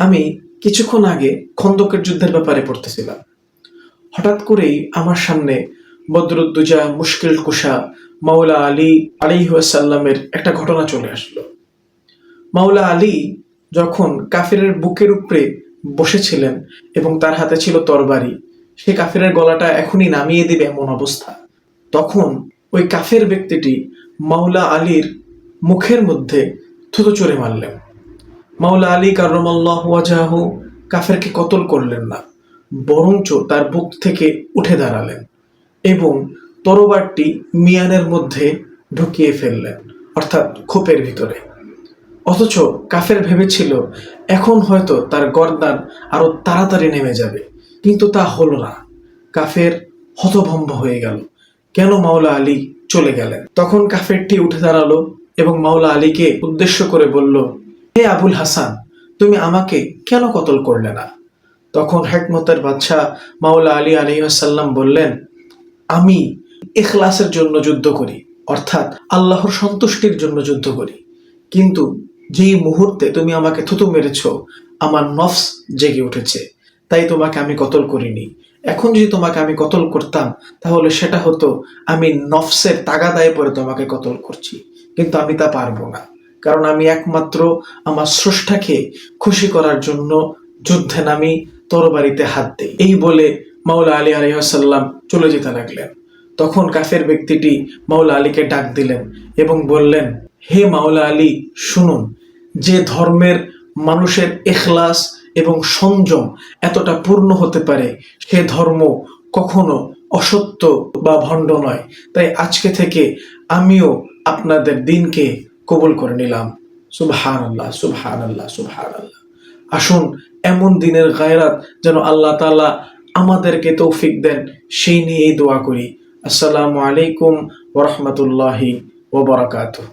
আমি কিছুক্ষণ আগে খন্দকের যুদ্ধের ব্যাপারে পড়তেছিলাম। হঠাৎ করেই আমার সামনে বদরুদ্দুজা মুশকিল কুশা মাওলা আলী আলাইহিসসালামের একটা ঘটনা চলে আসলো। মাওলা আলী যখন কাফিরের বুকের উপরে বসেছিলেন এবং তার হাতে ছিল তরবারি, সে কাফিরের গলাটা এখনই নামিয়ে দিবে এমন অবস্থা, তখন ওই কাফের ব্যক্তিটি মাওলা আলীর মুখের মধ্যে থুতু চড়ে মারলেন। মাওলা আলী কাররামাল্লাহু ওয়াজহাহু কাফেরকে কতল করলেন না, বরঞ্চ তার বুক থেকে উঠে দাঁড়ালেন এবং তরবারটি মিয়ানের মধ্যে ঢুকিয়ে ফেললেন, অর্থাৎ খোপের ভিতরে। অথচ কাফের ভেবেছিল এখন হয়তো তার গর্দান আরো তাড়াতাড়ি নেমে যাবে, কিন্তু তা হলো না। কাফের হতভম্ব হয়ে গেল, কেন মাওলা আলী চলে গেলেন। তখন কাফেরটি উঠে দাঁড়ালো এবং মাওলা আলীকে উদ্দেশ্য করে বলল, হে আবুল হাসান, তুমি আমাকে কেন কতল করলে না? তখন হিকমতের বাদশাহ মাওলা আলী আলাইহিসসালাম বললেন, আমি ইখলাসের জন্য যুদ্ধ করি, অর্থাৎ আল্লাহর সন্তুষ্টির জন্য যুদ্ধ করি। কিন্তু যেই মুহূর্তে তুমি আমাকে থুতু মেরেছ, আমার নফস জেগে উঠেছে, তাই তোমাকে আমি কতল করিনি। এখন যদি তোমাকে আমি কতল করতাম, তাহলে সেটা হতো আমি নফসের তাগাদায় পড়ে তোমাকে কতল করছি, কিন্তু আমি তা পারবো না, কারণ আমি একমাত্র আমার স্রষ্টাকে খুশি করার জন্য যুদ্ধে নামি, তরবারিতে হাত দেই। এই বলে মাওলা আলী আলাইহিসসালাম চলে যেতে লাগলেন। তখন কাফের ব্যক্তিটি মাওলা আলীকে ডাক দিলেন এবং বললেন, হে মাওলা আলী, শুনুন, যে ধর্মের মানুষের ইখলাস এবং সংযম এতটা পূর্ণ হতে পারে, সে ধর্ম কখনো অসত্য বা ভণ্ড নয়। তাই আজকে থেকে আমিও আপনাদের দিনকে কবুল করে নিলাম। সুবহানাল্লাহ, সুবহানাল্লাহ, সুবহানাল্লাহ। আসুন এমন দিনের গায়রাত যেন আল্লাহ তাআলা আমাদেরকে তৌফিক দেন, সেই নিয়েই দোয়া করি। আসসালামু আলাইকুম ওয়া রাহমাতুল্লাহি ওয়া বারাকাতুহু।